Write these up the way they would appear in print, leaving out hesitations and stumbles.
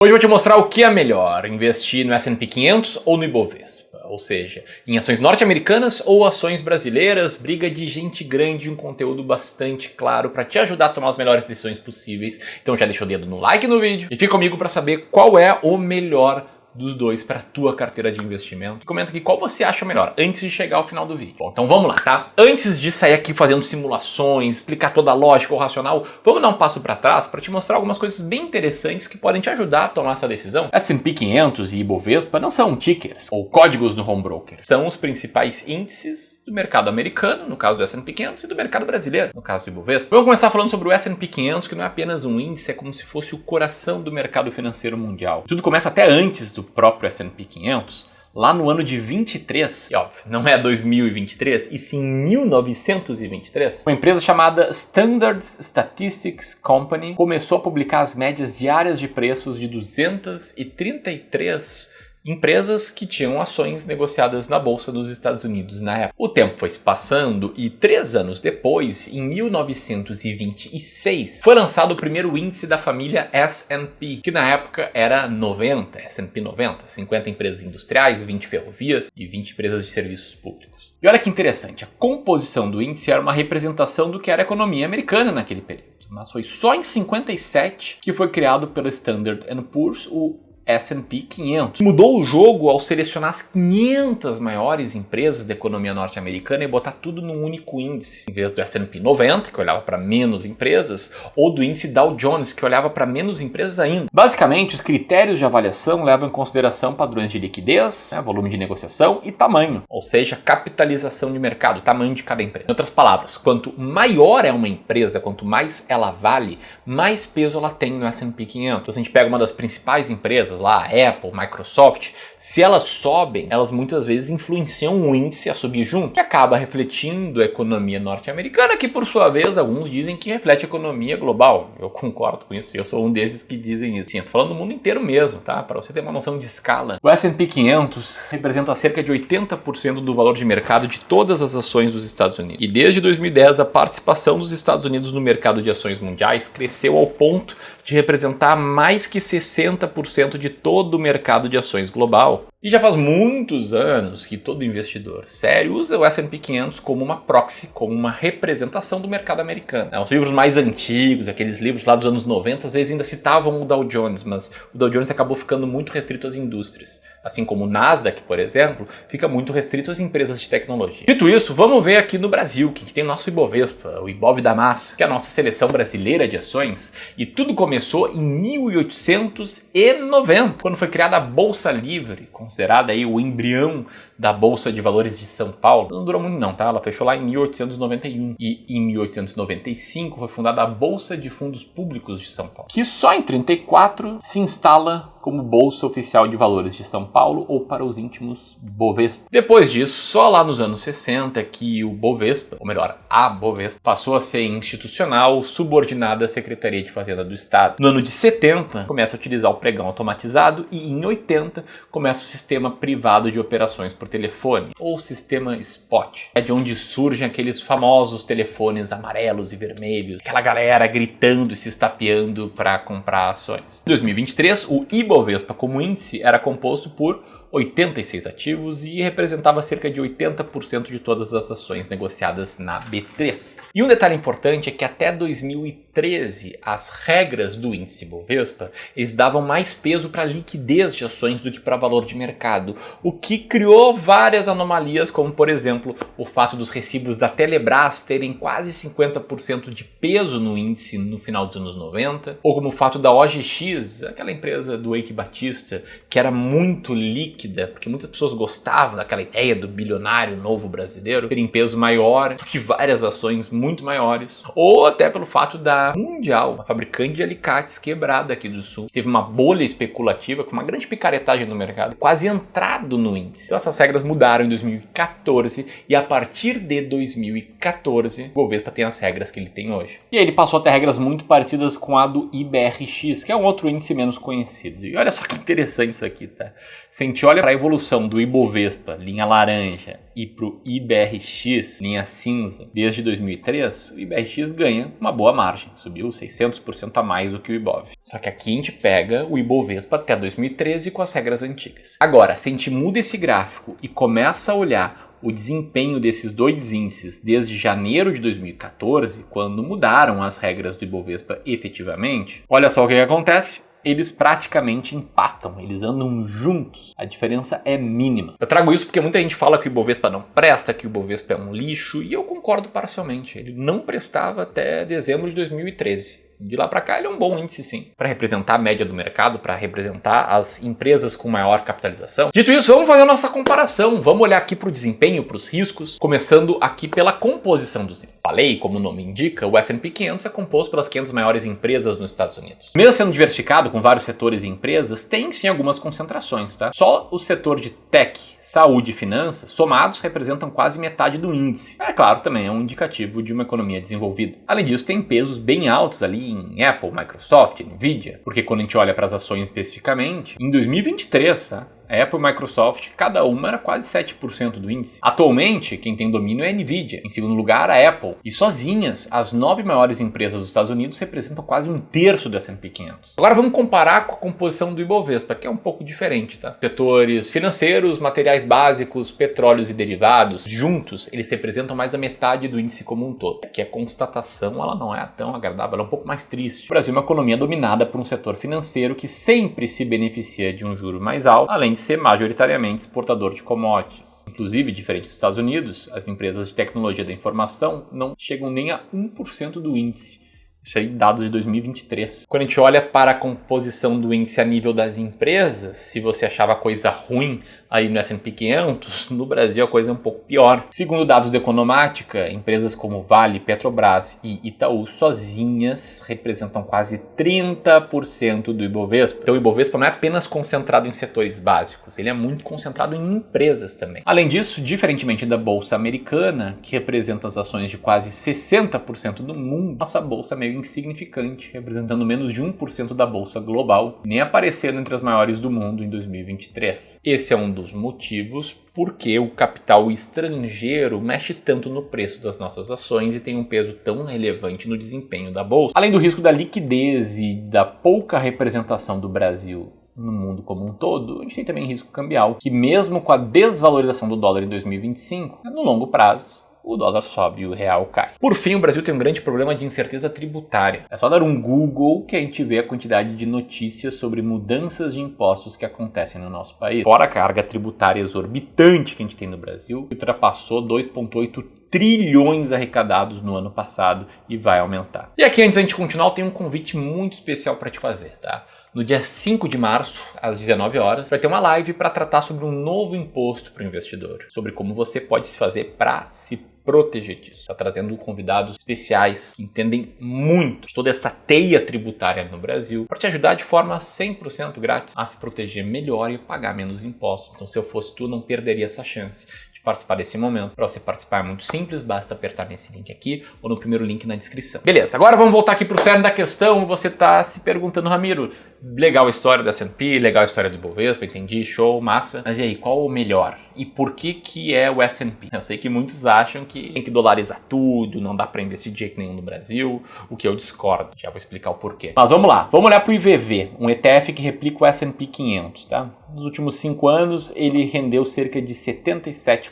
Hoje eu vou te mostrar o que é melhor, investir no S&P 500 ou no Ibovespa, ou seja, em ações norte-americanas ou ações brasileiras, briga de gente grande, um conteúdo bastante claro para te ajudar a tomar as melhores decisões possíveis. Então já deixa o dedo no like no vídeo e fica comigo para saber qual é o melhor dos dois para a tua carteira de investimento. Comenta aqui qual você acha melhor antes de chegar ao final do vídeo. Bom, então vamos lá, tá? Antes de sair aqui fazendo simulações, explicar toda a lógica ou racional, vamos dar um passo para trás para te mostrar algumas coisas bem interessantes que podem te ajudar a tomar essa decisão. S&P 500 e Ibovespa não são tickers ou códigos no home broker. São os principais índices do mercado americano, no caso do S&P 500, e do mercado brasileiro, no caso do Ibovespa. Vamos começar falando sobre o S&P 500, que não é apenas um índice, é como se fosse o coração do mercado financeiro mundial. Tudo começa até antes do próprio S&P 500, lá no ano de 23, e óbvio, não é 2023, e sim 1923, uma empresa chamada Standard Statistics Company começou a publicar as médias diárias de preços de 233 empresas que tinham ações negociadas na Bolsa dos Estados Unidos na época. O tempo foi se passando e 3 anos depois, em 1926, foi lançado o primeiro índice da família S&P, que na época era 90, S&P 90, 50 empresas industriais, 20 ferrovias e 20 empresas de serviços públicos. E olha que interessante, a composição do índice era uma representação do que era a economia americana naquele período, mas foi só em 57 que foi criado pela Standard & Poor's o S&P 500. Mudou o jogo ao selecionar as 500 maiores empresas da economia norte-americana e botar tudo num único índice, em vez do S&P 90, que olhava para menos empresas, ou do índice Dow Jones, que olhava para menos empresas ainda. Basicamente, os critérios de avaliação levam em consideração padrões de liquidez, volume de negociação e tamanho, ou seja, capitalização de mercado, tamanho de cada empresa. Em outras palavras, quanto maior é uma empresa, quanto mais ela vale, mais peso ela tem no S&P 500. Então, se a gente pega uma das principais empresas, lá, Apple, Microsoft, se elas sobem, elas muitas vezes influenciam o índice a subir junto, que acaba refletindo a economia norte-americana, que por sua vez alguns dizem que reflete a economia global. Eu concordo com isso, eu sou um desses que dizem isso. Sim, eu tô falando do mundo inteiro mesmo, tá? Para você ter uma noção de escala. O S&P 500 representa cerca de 80% do valor de mercado de todas as ações dos Estados Unidos. E desde 2010, a participação dos Estados Unidos no mercado de ações mundiais cresceu ao ponto de representar mais que 60% de todo o mercado de ações global. E já faz muitos anos que todo investidor sério usa o S&P 500 como uma proxy, como uma representação do mercado americano. Os livros mais antigos, aqueles livros lá dos anos 90, às vezes ainda citavam o Dow Jones, mas o Dow Jones acabou ficando muito restrito às indústrias. Assim como o Nasdaq, por exemplo, fica muito restrito às empresas de tecnologia. Dito isso, vamos ver aqui no Brasil, que tem o nosso Ibovespa, o Ibov da Massa, que é a nossa seleção brasileira de ações. E tudo começou em 1890, quando foi criada a Bolsa Livre, considerada aí o embrião da Bolsa de Valores de São Paulo. Não durou muito não, tá? Ela fechou lá em 1891. E em 1895 foi fundada a Bolsa de Fundos Públicos de São Paulo, que só em 34 se instala como Bolsa Oficial de Valores de São Paulo, ou para os íntimos, Bovespa. Depois disso, só lá nos anos 60 que o Bovespa, ou melhor, a Bovespa, passou a ser institucional, subordinada à Secretaria de Fazenda do Estado. No ano de 70, começa a utilizar o pregão automatizado e em 80 começa o sistema privado de operações por telefone, ou sistema Spot. É de onde surgem aqueles famosos telefones amarelos e vermelhos, aquela galera gritando e se estapeando para comprar ações. Em 2023, o Ibovespa como índice era composto por 86 ativos e representava cerca de 80% de todas as ações negociadas na B3. E um detalhe importante é que até 2013 as regras do índice Bovespa eles davam mais peso para liquidez de ações do que para valor de mercado, o que criou várias anomalias, como por exemplo o fato dos recibos da Telebrás terem quase 50% de peso no índice no final dos anos 90, ou como o fato da OGX, aquela empresa do Eike Batista, que era muito líquida, porque muitas pessoas gostavam daquela ideia do bilionário novo brasileiro terem peso maior do que várias ações muito maiores, ou até pelo fato da Mundial, uma fabricante de alicates quebrada aqui do sul, teve uma bolha especulativa com uma grande picaretagem no mercado, quase entrado no índice. Então essas regras mudaram em 2014 e a partir de 2014 o Bovespa tem as regras que ele tem hoje. E aí ele passou a ter regras muito parecidas com a do IBRX, que é um outro índice menos conhecido. E olha só que interessante isso aqui, tá? Se a gente olha para a evolução do Ibovespa, linha laranja, e para o IBRX, linha cinza, desde 2003, o IBRX ganha uma boa margem, subiu 600% a mais do que o Ibov. Só que aqui a gente pega o Ibovespa até 2013 com as regras antigas. Agora, se a gente muda esse gráfico e começa a olhar o desempenho desses dois índices desde janeiro de 2014, quando mudaram as regras do Ibovespa efetivamente, olha só o que acontece. Eles praticamente empatam, eles andam juntos, a diferença é mínima. Eu trago isso porque muita gente fala que o Ibovespa não presta, que o Ibovespa é um lixo, e eu concordo parcialmente. Ele não prestava até dezembro de 2013. De lá para cá ele é um bom índice sim, para representar a média do mercado, para representar as empresas com maior capitalização. Dito isso, vamos fazer a nossa comparação, vamos olhar aqui para o desempenho, para os riscos, começando aqui pela composição dos índices. Falei, como o nome indica, o S&P 500 é composto pelas 500 maiores empresas nos Estados Unidos. Mesmo sendo diversificado com vários setores e empresas, tem sim algumas concentrações, tá? Só o setor de tech, saúde e finanças, somados, representam quase metade do índice. É claro, também é um indicativo de uma economia desenvolvida. Além disso, tem pesos bem altos ali em Apple, Microsoft, Nvidia, porque quando a gente olha para as ações especificamente, em 2023, tá? A Apple e Microsoft, cada uma era quase 7% do índice. Atualmente, quem tem domínio é a Nvidia. Em segundo lugar, a Apple. E sozinhas, as 9 maiores empresas dos Estados Unidos representam quase 1/3 do S&P 500. Agora vamos comparar com a composição do Ibovespa, que é um pouco diferente, tá? Setores financeiros, materiais básicos, petróleos e derivados, juntos, eles representam mais da metade do índice como um todo. Aqui a constatação, ela não é tão agradável, ela é um pouco mais triste. O Brasil é uma economia dominada por um setor financeiro que sempre se beneficia de um juro mais alto, além de ser majoritariamente exportador de commodities. Inclusive, diferente dos Estados Unidos, as empresas de tecnologia da informação não chegam nem a 1% do índice. Isso aí, dados de 2023. Quando a gente olha para a composição do índice a nível das empresas, se você achava coisa ruim aí no S&P 500, no Brasil a coisa é um pouco pior. Segundo dados do Economática, empresas como Vale, Petrobras e Itaú sozinhas representam quase 30% do Ibovespa. Então o Ibovespa não é apenas concentrado em setores básicos, ele é muito concentrado em empresas também. Além disso, diferentemente da Bolsa Americana, que representa as ações de quase 60% do mundo, nossa Bolsa é meio insignificante, representando menos de 1% da bolsa global, nem aparecendo entre as maiores do mundo em 2023. Esse é um dos motivos porque o capital estrangeiro mexe tanto no preço das nossas ações e tem um peso tão relevante no desempenho da bolsa. Além do risco da liquidez e da pouca representação do Brasil no mundo como um todo, a gente tem também risco cambial, que mesmo com a desvalorização do dólar em 2025, no longo prazo, o dólar sobe e o real cai. Por fim, o Brasil tem um grande problema de incerteza tributária. É só dar um Google que a gente vê a quantidade de notícias sobre mudanças de impostos que acontecem no nosso país. Fora a carga tributária exorbitante que a gente tem no Brasil, ultrapassou 2,8 trilhões arrecadados no ano passado e vai aumentar. E aqui, antes da gente continuar, eu tenho um convite muito especial para te fazer, tá? No dia 5 de março, às 19 horas, vai ter uma live para tratar sobre um novo imposto para o investidor, sobre como você pode se fazer para se proteger disso. Está trazendo convidados especiais que entendem muito de toda essa teia tributária no Brasil para te ajudar de forma 100% grátis a se proteger melhor e pagar menos impostos. Então, se eu fosse tu, não perderia essa chance de participar desse momento. Para você participar é muito simples, basta apertar nesse link aqui ou no primeiro link na descrição. Beleza, agora vamos voltar aqui para o cerne da questão. Você está se perguntando, Ramiro, legal a história da S&P, legal a história do Ibovespa, entendi, show, massa. Mas e aí, qual o melhor? E por que é o S&P? Eu sei que muitos acham que tem que dolarizar tudo, não dá para investir de jeito nenhum no Brasil, o que eu discordo. Já vou explicar o porquê. Mas vamos lá, vamos olhar para o IVV, um ETF que replica o S&P 500, tá? Nos últimos 5 anos, ele rendeu cerca de 77%.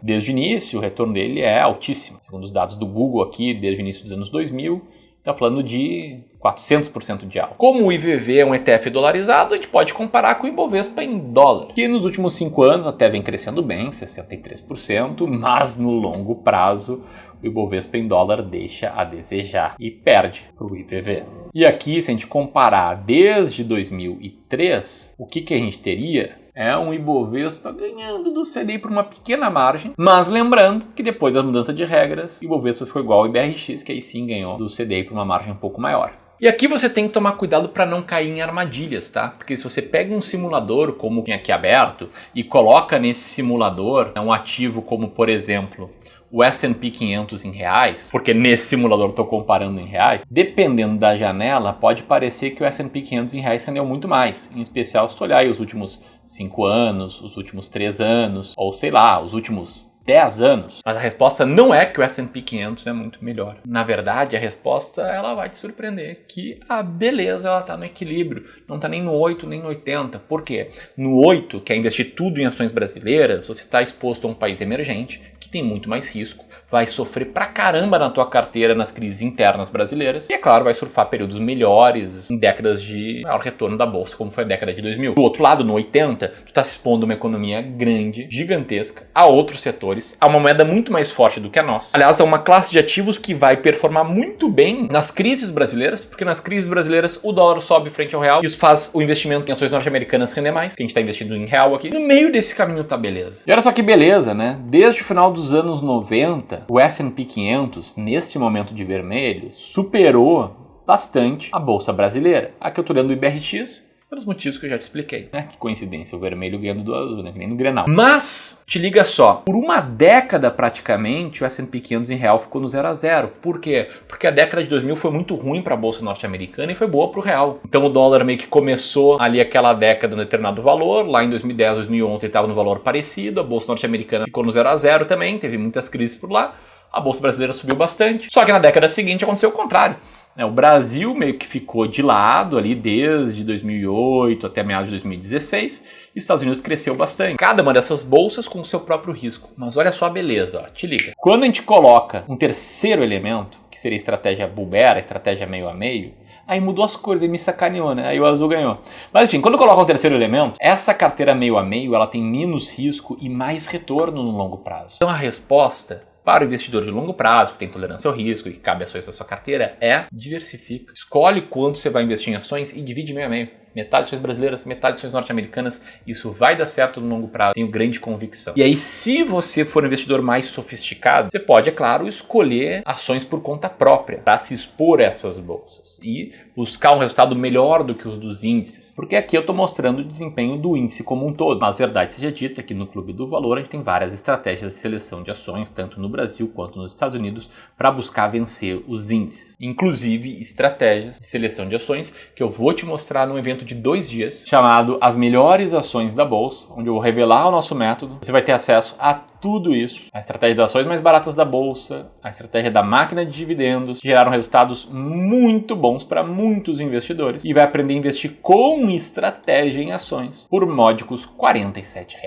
Desde o início, o retorno dele é altíssimo. Segundo os dados do Google aqui, desde o início dos anos 2000, está falando de 400% de alta. Como o IVV é um ETF dolarizado, a gente pode comparar com o Ibovespa em dólar, que nos últimos 5 anos até vem crescendo bem, 63%, mas no longo prazo o Ibovespa em dólar deixa a desejar e perde para o IVV. E aqui, se a gente comparar desde 2003, o que a gente teria? É um Ibovespa ganhando do CDI por uma pequena margem, mas lembrando que depois da mudança de regras, o Ibovespa ficou igual ao IBRX, que aí sim ganhou do CDI por uma margem um pouco maior. E aqui você tem que tomar cuidado para não cair em armadilhas, tá? Porque se você pega um simulador como tem aqui aberto e coloca nesse simulador um ativo como, por exemplo, o S&P 500 em reais, porque nesse simulador eu estou comparando em reais, dependendo da janela, pode parecer que o S&P 500 em reais rendeu muito mais. Em especial se tu olhar aí os últimos 5 anos, os últimos 3 anos, ou sei lá, os últimos 10 anos. Mas a resposta não é que o S&P 500 é muito melhor. Na verdade, a resposta ela vai te surpreender, que a beleza ela tá no equilíbrio, não tá nem no 8 nem no 80. Por quê? No 8, que é investir tudo em ações brasileiras, você está exposto a um país emergente, que tem muito mais risco, vai sofrer pra caramba na tua carteira nas crises internas brasileiras e, é claro, vai surfar períodos melhores em décadas de maior retorno da bolsa, como foi a década de 2000. Do outro lado, no 80, tu tá se expondo a uma economia grande, gigantesca, a outros setores, a uma moeda muito mais forte do que a nossa. Aliás, é uma classe de ativos que vai performar muito bem nas crises brasileiras, porque nas crises brasileiras o dólar sobe frente ao real, isso faz o investimento em ações norte-americanas render mais, que a gente tá investindo em real aqui. No meio desse caminho tá beleza. E olha só que beleza, né? Desde o final dos anos 90, o S&P 500, nesse momento de vermelho, superou bastante a bolsa brasileira. Aqui eu tô olhando o IBRX, pelos motivos que eu já te expliquei, né? Que coincidência, o vermelho ganhando do azul, né? Que nem no Grenal. Mas, te liga só, por uma década praticamente, o S&P 500 em real ficou no 0 a 0. Por quê? Porque a década de 2000 foi muito ruim para a bolsa norte-americana e foi boa para o real. Então o dólar meio que começou ali aquela década no determinado valor, lá em 2010, 2011 ele estava no valor parecido, a bolsa norte-americana ficou no 0 a 0 também, teve muitas crises por lá, a bolsa brasileira subiu bastante. Só que na década seguinte aconteceu o contrário. O Brasil meio que ficou de lado ali desde 2008 até meados de 2016 e os Estados Unidos cresceu bastante. Cada uma dessas bolsas com o seu próprio risco. Mas olha só a beleza, ó, te liga. Quando a gente coloca um terceiro elemento, que seria a estratégia bull bear, a estratégia meio a meio, aí mudou as cores, aí me sacaneou, né? Aí o azul ganhou. Mas enfim, quando coloca um terceiro elemento, essa carteira meio a meio, ela tem menos risco e mais retorno no longo prazo. Então a resposta para o investidor de longo prazo, que tem tolerância ao risco e que cabe ações da sua carteira, é diversifica. Escolhe quanto você vai investir em ações e divide meio a meio. Metade ações brasileiras, metade ações norte-americanas. Isso vai dar certo no longo prazo, tenho grande convicção. E aí, se você for um investidor mais sofisticado, você pode, é claro, escolher ações por conta própria para se expor a essas bolsas e buscar um resultado melhor do que os dos índices. Porque aqui eu estou mostrando o desempenho do índice como um todo. Mas verdade seja dita, aqui no Clube do Valor a gente tem várias estratégias de seleção de ações, tanto no Brasil quanto nos Estados Unidos, para buscar vencer os índices. Inclusive estratégias de seleção de ações que eu vou te mostrar num evento de 2 dias, chamado As Melhores Ações da Bolsa, onde eu vou revelar o nosso método. Você vai ter acesso a tudo isso, a estratégia das ações mais baratas da Bolsa, a estratégia da máquina de dividendos, que geraram resultados muito bons para muitos investidores, e vai aprender a investir com estratégia em ações por módicos R$ 47.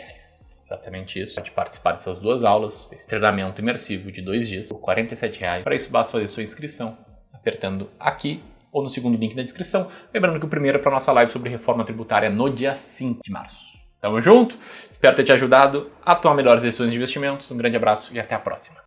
Exatamente isso. Pode participar dessas 2 aulas, esse treinamento imersivo de 2 dias, por R$ 47. Para isso basta fazer sua inscrição, apertando aqui ou no segundo link na descrição. Lembrando que o primeiro é para a nossa live sobre reforma tributária no dia 5 de março. Tamo junto? Espero ter te ajudado a tomar melhores decisões de investimentos. Um grande abraço e até a próxima.